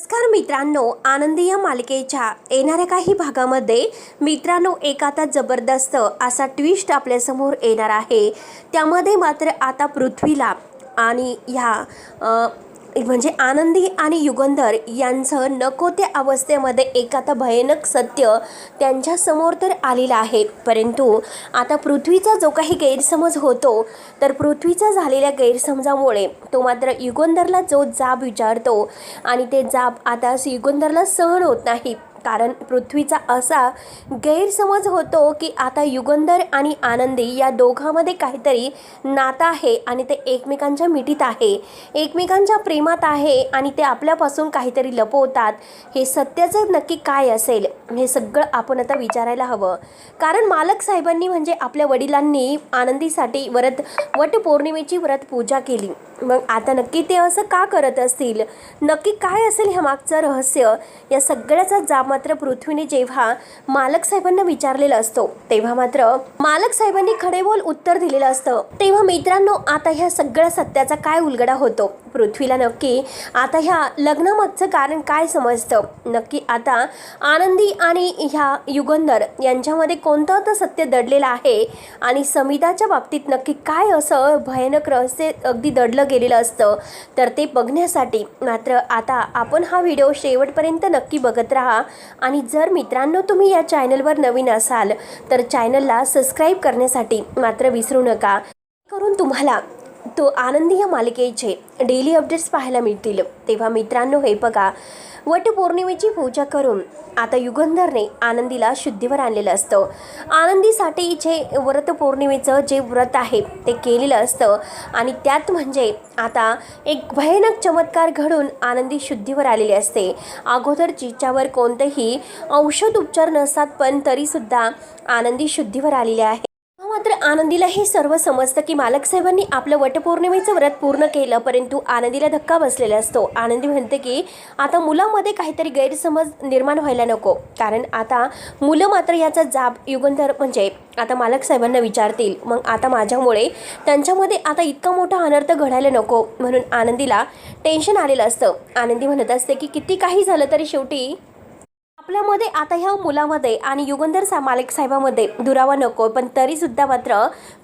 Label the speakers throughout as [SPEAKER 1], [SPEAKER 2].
[SPEAKER 1] नमस्कार मित्रांनो, आनंदी या मालिकेच्या येणाऱ्या काही भागामध्ये मित्रांनो एक आता जबरदस्त असा ट्विस्ट आपल्यासमोर येणार आहे। त्यामध्ये मात्र आता पृथ्वीला आणि ह्या म्हणजे आनंदी आणि युगंधर यांचं नको त्या अवस्थेमध्ये एक आता भयानक सत्य त्यांच्या समोर तर आलेलं आहे। परंतु आता पृथ्वीचा जो काही गैरसमज होतो तर पृथ्वीचा झालेल्या गैरसमजामुळे तो मात्र युगंधरला जो जाब विचारतो आणि ते जाब आता युगंधरला सहन होत नाही। कारण पृथ्वीचा असा गैरसमज होतो की आता युगंधर आणि आनंदी या दोघांमध्ये काहीतरी नातं आहे आणि ते एकमेकांच्या मिठीत आहे, एकमेकांच्या प्रेमात आहे आणि ते आपल्यापासून काहीतरी लपवतात। हे सत्याचं नक्की काय असेल हे सगळं आपण आता विचारायला हवं। कारण मालक साहेबांनी म्हणजे आपल्या वडिलांनी आनंदीसाठी वटपौर्णिमेची व्रत पूजा केली। मग आता नक्की ते असं का करत असतील, नक्की काय असेल हे मागचं रहस्य, या सगळ्याचा जाब मात्र पृथ्वीने जेव्हा मालक साहेबांना विचारलेलं असतो तेव्हा मात्र मालक साहेबांनी खडेबोल उत्तर दिलेलं असतं। तेव्हा मित्रांनो आता ह्या सगळ्या सत्याचा काय उलगडा होतो, पृथ्वीला नक्की आता ह्या लग्नामागचं कारण काय समजतं, नक्की आता आनंदी आणि ह्या युगंधर यांच्यामध्ये कोणतं तर सत्य दडलेलं आहे आणि समिताच्या बाबतीत नक्की काय असं भयानक रहस्य अगदी दडलं गेलेलं असतं, तर ते बघण्यासाठी मात्र आता आपण हा व्हिडिओ शेवटपर्यंत नक्की बघत राहा। आणि जर मित्रांनो तुम्ही या चॅनलवर नवीन असाल तर चॅनलला सबस्क्राईब करण्यासाठी मात्र विसरू नका, करून तुम्हाला तो आनंदी या मालिकेचे डेली अपडेट्स पाहायला मिळतील। तेव्हा मित्रांनो हे बघा, वटपौर्णिमेची पूजा करून आता युगंधरने आनंदीला शुद्धीवर आणलेलं असतं। आनंदीसाठी जे वटपौर्णिमेचं जे व्रत आहे ते केलेलं असतं आणि त्यात म्हणजे आता एक भयानक चमत्कार घडून आनंदी शुद्धीवर आलेली असते। अगोदर जिच्यावर कोणतेही औषध उपचार नसतात पण तरीसुद्धा आनंदी शुद्धीवर आलेली आहे। मात्र आनंदीला हे सर्व समजतं की मालक साहेबांनी आपलं वटपौर्णिमेचं व्रत पूर्ण केलं, परंतु आनंदीला धक्का बसलेला असतो। आनंदी म्हणते की आता मुलामध्ये काहीतरी गैरसमज निर्माण व्हायला नको, कारण आता मुलं मात्र याचा जाब युगंधर म्हणजे आता मालक साहेबांना विचारतील, मग आता माझ्यामुळे त्यांच्यामध्ये आता इतका मोठा अनर्थ घडायला नको, म्हणून आनंदीला टेन्शन आलेलं असतं। आनंदी म्हणत असते की किती काही झालं तरी शेवटी आपल्यामध्ये आता ह्या मुलामध्ये आणि युगंधर मालक साहेबामध्ये दुरावा नको, पण तरीसुद्धा मात्र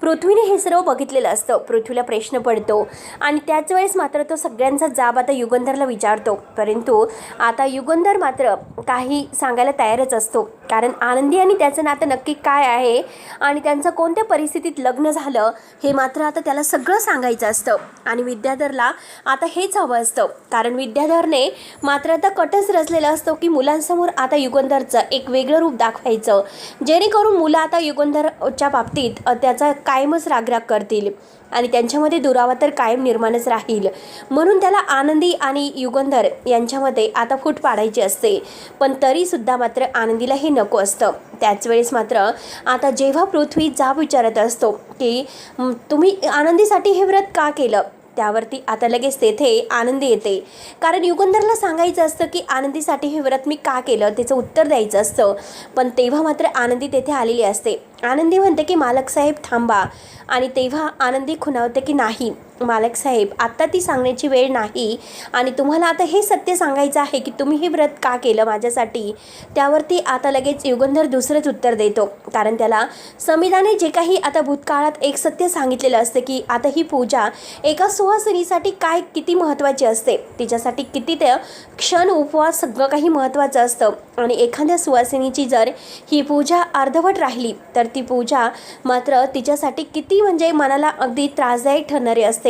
[SPEAKER 1] पृथ्वीने हे सर्व बघितलेलं असतं। पृथ्वीला प्रश्न पडतो आणि त्याच वेळेस मात्र तो सगळ्यांचा जाब आता युगंधरला विचारतो, परंतु आता युगंधर मात्र काही सांगायला तयारच असतो। कारण आनंदी आणि त्याचं नातं नक्की काय आहे आणि त्यांचं कोणत्या परिस्थितीत लग्न झालं हे मात्र आता त्याला सगळं सांगायचं असतं। आणि विद्याधरला आता हेच हवं असतं, कारण विद्याधरने मात्र आता कटच रचलेला असतो की मुलांसमोर आता युगंधरचं एक वेगळं रूप दाखवायचं, जेणेकरून मुलं आता युगंधरच्या बाबतीत त्याचा कायमच रागराग करतील आणि त्यांच्यामध्ये दुरावा तर कायम निर्माणच राहील। म्हणून त्याला आनंदी आणि युगंधर यांच्यामध्ये आता फूट पाडायची असते, पण तरीसुद्धा मात्र आनंदीला हे नको असतं। त्याच वेळेस मात्र आता जेव्हा पृथ्वी जाब विचारत असतो की तुम्ही आनंदीसाठी हे व्रत का केलं, त्यावरती आता लगेच तेथे आनंदी येते। कारण युगंधरला सांगायचं असतं की आनंदीसाठी हे व्रत मी का केलं त्याचं उत्तर द्यायचं असतं, पण तेव्हा मात्र आनंदी तेथे आलेली असते। आनंदी म्हणते की मालक साहेब थांबा, आणि तेव्हा आनंदी खुणावते की नाही मालक साहेब आत्ता ती सांगण्याची वेळ नाही आणि तुम्हाला आता हे सत्य सांगायचं आहे की तुम्ही हे व्रत का केलं माझ्यासाठी। त्यावरती आता लगेच युगंधर दुसरंच उत्तर देतो, कारण त्याला समिताने जे काही आता भूतकाळात एक सत्य सांगितलेलं असतं की आता ही पूजा एका सुवासिनीसाठी काय किती महत्त्वाची असते, तिच्यासाठी किती ते क्षण उपवास सगळं काही महत्त्वाचं असतं आणि एखाद्या सुवासिनीची जर ही पूजा अर्धवट राहिली तर ती पूजा मात्र तिच्यासाठी किती म्हणजे मनाला अगदी त्रासदायक ठरणारे असते।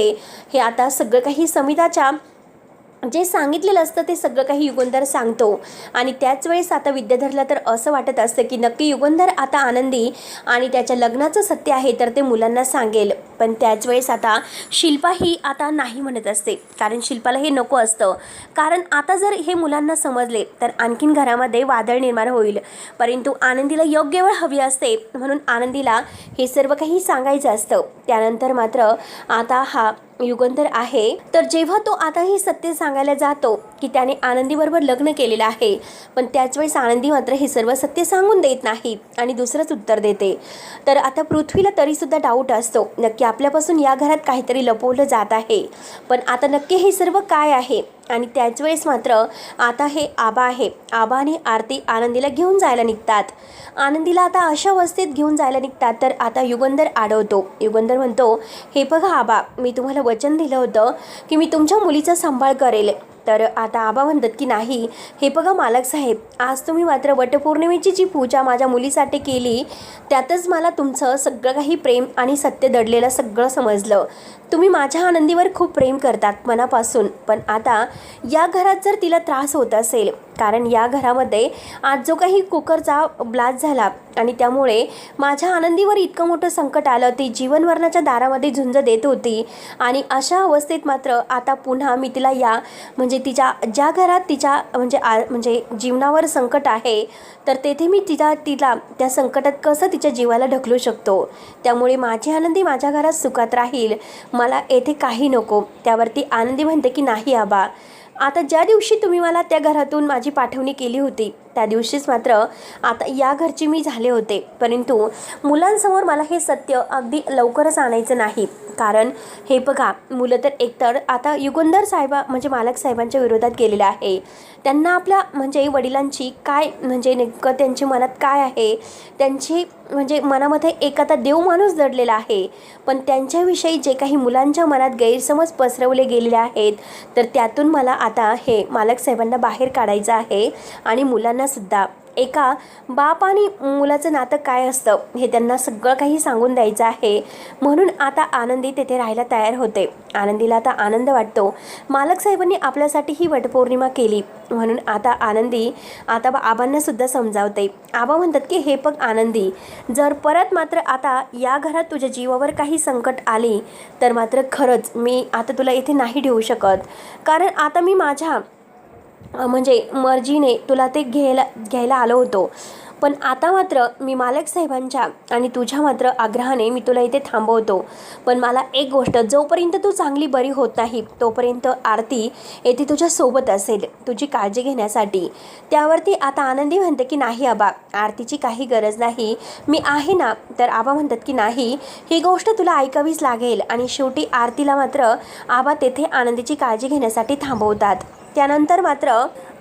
[SPEAKER 1] हे आता सगळं काही समिताच्या जे सांगितलेलं असतं ते सगळं काही युगंधर सांगतो आणि त्याच वेळेस आता विद्याधरला तर असं वाटत असतं की नक्की युगंधर आता आनंदी आणि त्याच्या लग्नाचं सत्य आहे तर ते मुलांना सांगेल। पण त्याच वेळेस आता शिल्पा ही आता नाही म्हणत असते, कारण शिल्पाला हे नको असतं, कारण आता जर हे मुलांना समजले तर आणखीन घरामध्ये वादळ निर्माण होईल। परंतु आनंदीला योग्य वेळ हवी असते, म्हणून आनंदीला हे सर्व काही सांगायचं असतं। त्यानंतर मात्र आता हा युगंधर आहे तर जेव्हा तो आता हे सत्य सांगायला जातो की त्याने आनंदीबरोबर लग्न केलेलं आहे, पण त्याच वेळेस आनंदी मात्र हे सर्व सत्य सांगून देत नाही आणि दुसरंच उत्तर देते। तर आता पृथ्वीला तरीसुद्धा डाऊट असतो, नक्की आपल्यापासून या घरात काहीतरी लपवलं जात आहे, पण आता नक्की हे सर्व काय आहे आणि त्याच वेळेस मात्र आता हे आबा आहे, आबा आणि आरती आनंदीला घेऊन जायला निघतात. आनंदीला आता अशा अवस्थेत घेऊन जायला निघतात तर आता युगंधर अडवतो. युगंधर म्हणतो, हे बघा आबा, मी तुम्हाला वचन दिलं होतं की मी तुमच्या मुलीचा सांभाळ करेल. तर आता आबा म्हणतात की नाही, हे बघा मालक साहेब, आज तुम्ही मात्र वटपौर्णिमेची जी पूजा माझ्या मुलीसाठी केली त्यातच मला तुमचं सगळं काही प्रेम आणि सत्य दडलेलं सगळं समजलं. तुम्ही माझ्या आनंदीवर खूप प्रेम करतात मनापासून, पण आता या घरात जर तिला त्रास होत असेल, कारण या घरामध्ये आज जो काही कुकरचा ब्लास्ट झाला आणि त्यामुळे माझ्या आनंदीवर इतकं मोठं संकट आलं, ती जीवनमरणाच्या दारामध्ये झुंज देत होती आणि अशा अवस्थेत मात्र आता पुन्हा मी तिला या म्हणजे तिच्या ज्या घरात तिच्या म्हणजे जीवनावर संकट आहे तर तेथे मी तिला त्या संकटात कसं तिच्या जीवाला ढकलू शकतो. त्यामुळे माझी आनंदी माझ्या घरात सुखात राहील, मला येथे काही नको. त्यावरती आनंदी म्हणते की नाही आबा, आता ज्या दिवशी तुम्ही मला त्या घरातून माझी पाठवणी केली होती त्या दिवशीच मात्र आता या घरची मी झाले होते, परंतु मुलांसमोर मला हे सत्य अगदी लवकरच आणायचं नाही. कारण हे बघा, मुलं तर एकतर आता युगंधर साहेबा म्हणजे मालक साहेबांच्या विरोधात गेलेले आहे. त्यांना आपल्या म्हणजे वडिलांची काय म्हणजे नेमकं त्यांच्या मनात काय आहे, त्यांची म्हणजे मनामध्ये एक आता देव माणूस दडलेला आहे. पण त्यांच्याविषयी जे काही मुलांच्या मनात गैरसमज पसरवले गेलेले आहेत तर त्यातून मला आता हे मालक साहेबांना बाहेर काढायचं आहे आणि मुलांना सुद्धा एका बाप आणि मुलाचं नातं काय असतं हे त्यांना सगळं काही सांगून द्यायचं आहे. म्हणून आता आनंदी तेथे राहायला तयार होते. आनंदीला आता आनंद वाटतो, मालक साहेबांनी आपल्यासाठी ही वटपौर्णिमा केली. म्हणून आता आनंदी आता आबांना सुद्धा समजावते. आबा म्हणतात की हे बघ आनंदी, जर परत मात्र आता या घरात तुझ्या जीवावर काही संकट आली तर मात्र खरंच मी आता तुला इथे नाही ठेवू शकत. कारण आता मी माझ्या म्हणजे मर्जीने तुला ते घ्यायला आलो होतो, पण आता मात्र मी मालक साहेबांच्या आणि तुझ्या मात्र आग्रहाने मी तुला इथे थांबवतो. पण मला एक गोष्ट, जोपर्यंत तू चांगली बरी होत नाही तोपर्यंत आरती येथे तुझ्या सोबत असेल तुझी काळजी घेण्यासाठी. त्यावरती आता आनंदी म्हणते की नाही आबा, आरतीची काही गरज नाही, मी आहे ना. तर आबा म्हणतात की नाही, ही गोष्ट तुला ऐकावीच लागेल. आणि शेवटी आरतीला मात्र आबा तेथे आनंदीची काळजी घेण्यासाठी थांबवतात. त्यानंतर मात्र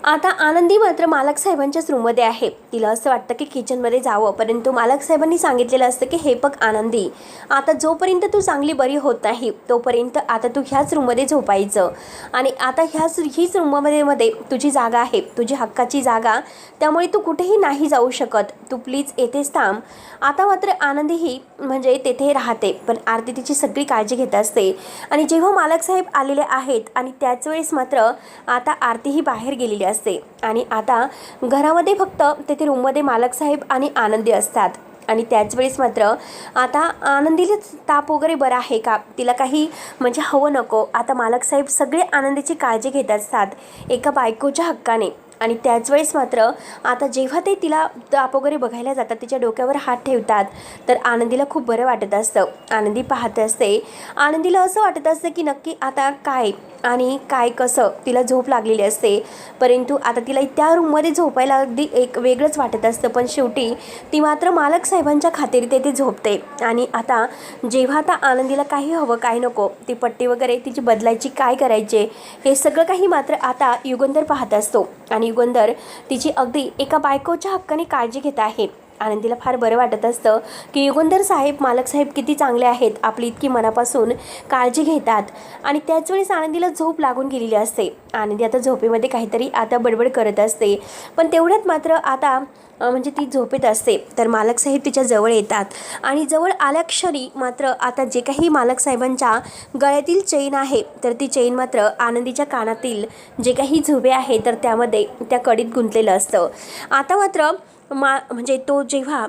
[SPEAKER 1] आता आनंदी मात्र मालक साहेबांच्याच रूममध्ये आहे. तिला असं वाटतं की किचनमध्ये जावं, परंतु मालक साहेबांनी सांगितलेलं असतं की हे बघ आनंदी, आता जोपर्यंत तू चांगली बरी होत नाही तोपर्यंत आता तू ह्याच रूममध्ये झोपायचं आणि आता हीच रूममध्ये तुझी जागा आहे, तुझी हक्काची जागा, त्यामुळे तू कुठेही नाही जाऊ शकत, तू प्लीज येथेच थांब. आता मात्र आनंदी ही म्हणजे तेथे राहते, पण आरती तिची सगळी काळजी घेत असते. आणि जेव्हा मालक साहेब आलेले आहेत आणि त्याच वेळेस मात्र आता आरती ही बाहेर गेलेली असते आणि आता घरामध्ये फक्त तेथे रूममध्ये मालक साहेब आणि आनंदी असतात. आणि त्याच वेळेस मात्र आता आनंदीला ताप वगैरे बरा आहे का, तिला काही म्हणजे हवं नको, आता मालक साहेब सगळे आनंदीची काळजी घेत असतात एका बायकोच्या हक्काने. आणि त्याच वेळेस मात्र आता जेव्हा ते तिला ताप वगैरे बघायला जातात, तिच्या डोक्यावर हात ठेवतात, तर आनंदीला खूप बरं वाटत असतं. आनंदी पाहत असते, आनंदीला असं वाटत असतं की नक्की आता काय आणि काय कसं तिला झोप लागलेली असते. परंतु आता तिला त्या रूममध्ये झोपायला अगदी एक वेगळंच वाटत असतं. पण शेवटी ती मात्र मालक साहेबांच्या खातेरी तेथे झोपते. आणि आता जेव्हा आता आनंदीला काही हवं काय नको, ती पट्टी वगैरे तिची बदलायची काय करायचे हे सगळं काही मात्र आता युगंधर पाहत असतो. आणि युगंधर तिची अगदी एका बायकोच्या हक्काने काळजी घेत आहे. आनंदीला फार बरं वाटत असतं की युगंधर साहेब मालक साहेब किती चांगले आहेत, आपली इतकी मनापासून काळजी घेतात. आणि त्याच वेळेस आनंदीला झोप लागून गेलेली असते. आनंदी आता झोपेमध्ये काहीतरी आता बडबड करत असते, पण तेवढ्यात मात्र आता म्हणजे ती झोपेत असते. तर मालक साहेब तिच्या जवळ येतात आणि जवळ आल्याक्षणी मात्र आता जे काही मालक साहेबांच्या गळ्यातील चेन आहे तर ती चेन मात्र आनंदीच्या कानातील जे काही झुबे आहे तर त्यामध्ये त्या कडीत गुंतलेलं असतं. आता मात्र म्हणजे तो जेव्हा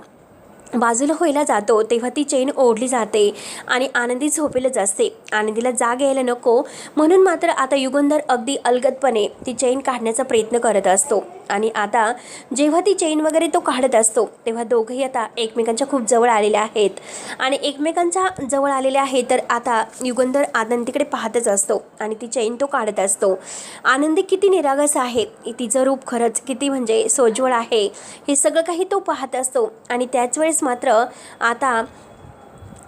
[SPEAKER 1] बाजूला व्हायला जातो तेव्हा ती चेन ओढली जाते आणि आनंदी झोपेलच असते. आनंदीला जाग यायला नको म्हणून मात्र आता युगंधर अगदी अलगदपणे ती चेन काढण्याचा प्रयत्न करत असतो. आणि आता जेव्हा ती चेन वगैरे तो काढत असतो तेव्हा दोघंही आता एकमेकांच्या खूप जवळ आलेले आहेत. आणि एकमेकांच्या जवळ आलेले आहेत तर आता युगंधर आनंदीकडे पाहतच असतो आणि ती चेन तो काढत असतो. आनंदी किती निरागस आहे, तिचं रूप खरंच किती म्हणजे सोज्वळ आहे, हे सगळं काही तो पाहत असतो. आणि त्याच वेळेस मात्र आता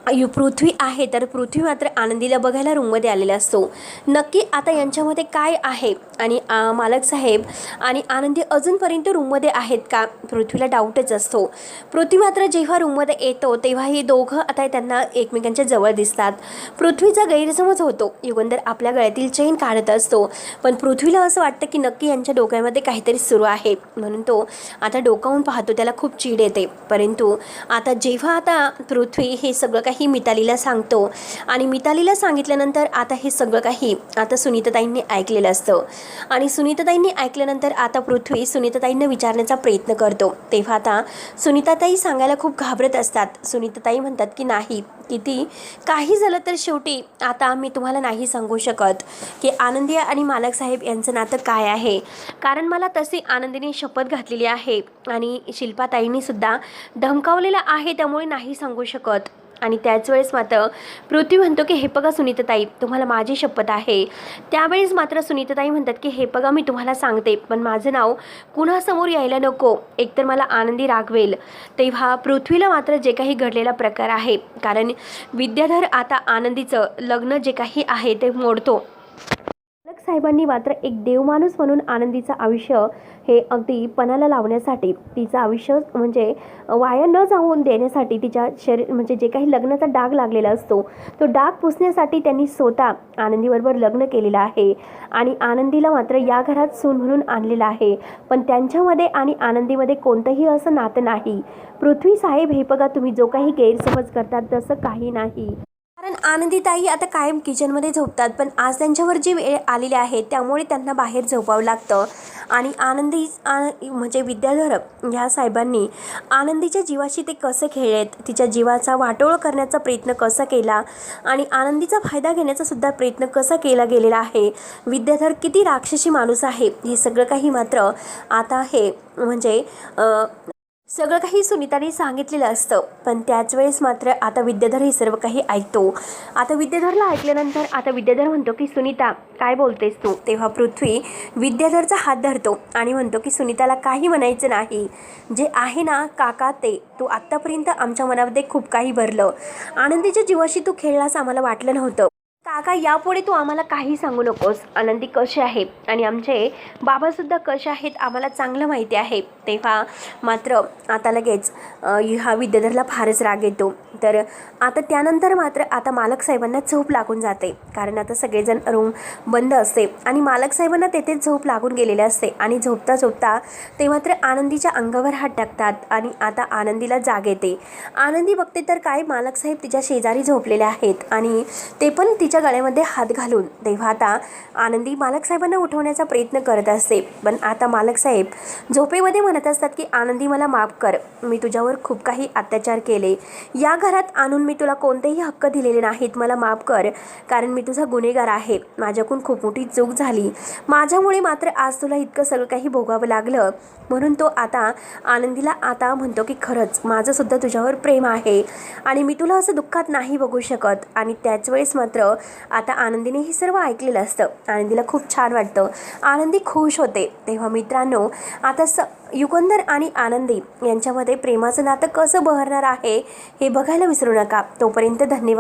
[SPEAKER 1] पृथ्वी आहे तर पृथ्वी मात्र आनंदीला बघायला रूममध्ये आलेला असतो. नक्की आता यांच्यामध्ये काय आहे आणि मालक साहेब आणि आनंदी अजूनपर्यंत रूममध्ये आहेत का, पृथ्वीला डाऊटच असतो. पृथ्वी मात्र जेव्हा रूममध्ये येतो तेव्हा ही दोघं आता त्यांना एकमेकांच्या जवळ दिसतात. पृथ्वीचा गैरसमज होतो. युगंधर आपल्या गळ्यातील चेन काढत असतो, पण पृथ्वीला असं वाटतं की नक्की यांच्या डोक्यामध्ये काहीतरी सुरू आहे, म्हणून तो आता डोकावून पाहतो. त्याला खूप चीड येते. परंतु आता जेव्हा आता पृथ्वी हे सगळं काही मितालीला सांगतो आणि मितालीला सांगितल्यानंतर आता हे सगळं काही आता सुनीताताईंनी ऐकलेलं असतं आणि सुनीताताईंनी ऐकल्यानंतर आता पृथ्वी सुनीताताईंना विचारण्याचा प्रयत्न करतो. तेव्हा आता सुनीताताई सांगायला खूप घाबरत असतात. सुनीताताई म्हणतात की नाही, किती काही झालं तर शेवटी आता मी तुम्हाला नाही सांगू शकत की आनंदी आणि मालक साहेब यांचं नातं काय आहे, कारण मला तशी आनंदीने शपथ घातलेली आहे आणि शिल्पाताईंनी सुद्धा धमकावलेलं आहे, त्यामुळे नाही सांगू शकत. आणि त्याच वेळेस मात्र पृथ्वी म्हणतो की हे बघा सुनीताताई, तुम्हाला माझी शपथ आहे. त्यावेळेस मात्र सुनीताताई म्हणतात की हे बघा मी तुम्हाला सांगते, पण माझं नाव कुणासमोर यायला नको, एकतर मला आनंदी रागवेल. तेव्हा पृथ्वीला मात्र जे काही घडलेला प्रकार आहे, कारण विद्याधर आता आनंदीचं लग्न जे काही आहे ते मोडतो. मालक साहेबांनी मात्र एक देवमाणूस म्हणून आनंदीचं आयुष्य हे अगदी पणाला लावण्यासाठी, तिचं आयुष्य म्हणजे वाया न जाऊन देण्यासाठी, तिच्या शरीर म्हणजे जे काही लग्नाचा डाग लागलेला असतो तो डाग पुसण्यासाठी त्यांनी स्वतः आनंदीबरोबर लग्न केलेलं आहे आणि आनंदीला मात्र या घरात सून म्हणून आणलेलं आहे. पण त्यांच्यामध्ये आणि आनंदीमध्ये कोणतंही असं नातं नाही. पृथ्वी साहेब, हे बघा तुम्ही जो काही गैरसमज करतात तसं काही नाही. कारण आनंदीताई आता कायम किचनमध्ये झोपतात, पण आज त्यांच्यावर जी वेळ आलेली आहे त्यामुळे त्यांना बाहेर झोपावं लागतं. आणि आनंदी म्हणजे विद्याधर ह्या साहेबांनी आनंदीच्या जीवाशी ते कसं खेळलेत, तिच्या जीवाचा वाटोळ करण्याचा प्रयत्न कसा केला आणि आनंदीचा फायदा घेण्याचा सुद्धा प्रयत्न कसा केला गेलेला आहे. विद्याधर किती राक्षसी माणूस आहे हे सगळं काही मात्र आता हे म्हणजे सगळं काही सुनीताने सांगितलेलं असतं. पण त्याच वेळेस मात्र आता विद्याधर हे सर्व काही ऐकतो. आता विद्याधरला ऐकल्यानंतर आता विद्याधर म्हणतो की सुनीता, काय बोलतेस तू. तेव्हा पृथ्वी विद्याधरचा हात धरतो आणि म्हणतो की सुनीताला काही म्हणायचं नाही, जे आहे ना काका ते तू आत्तापर्यंत आमच्या मनामध्ये खूप काही भरलं. आनंदीच्या जीवाशी तू खेळलास आम्हाला वाटलं नव्हतं. काका, यापुढे तू आम्हाला काही सांगू नकोस. आनंदी कशी आहे आणि आमचे बाबासुद्धा कसे आहेत आम्हाला चांगलं माहिती आहे. तेव्हा मात्र आता लगेच हा विद्याधरला फारच राग येतो. तर आता त्यानंतर मात्र आता मालक साहेबांना झोप लागून जाते, कारण आता सगळेजण रूम बंद असते आणि मालक साहेबांना तेथेच झोप लागून गेलेले असते. आणि झोपता झोपता ते मात्र आनंदीच्या अंगावर हात टाकतात आणि आता आनंदीला जाग येते. आनंदी बघते तर काय, मालक साहेब तिच्या शेजारी झोपलेले आहेत आणि ते पण तिच्या गळ्यामध्ये हात घालून. तेव्हा आता आनंदी मालक साहेबांना उठवण्याचा प्रयत्न करत असते, पण आता मालक साहेब झोपेमध्ये म्हणत असतात की आनंदी मला माफ कर, मी तुझ्यावर खूप काही अत्याचार केले, या घरात आणून मी तुला कोणतेही हक्क दिलेले नाहीत, मला माफ कर, कारण मी तुझा गुन्हेगार आहे, माझ्याकडून खूप मोठी चूक झाली, माझ्यामुळे मात्र आज तुला इतकं सगळं काही भोगावं लागलं. म्हणून तो आता आनंदीला आता म्हणतो की खरंच माझंसुद्धा तुझ्यावर प्रेम आहे आणि मी तुला असं दुःखात नाही बघू शकत. आणि त्याच वेळेस मात्र आता आनंदीने हे सर्व ऐकलेलं असतं. आनंदीला खूप छान वाटतं, आनंदी खुश होते. तेव्हा मित्रांनो, आता युगंधर आणि आनंदी यांच्यामध्ये प्रेमाचं नातं कसं बहरणार आहे हे बघायला विसरू नका. तोपर्यंत धन्यवाद.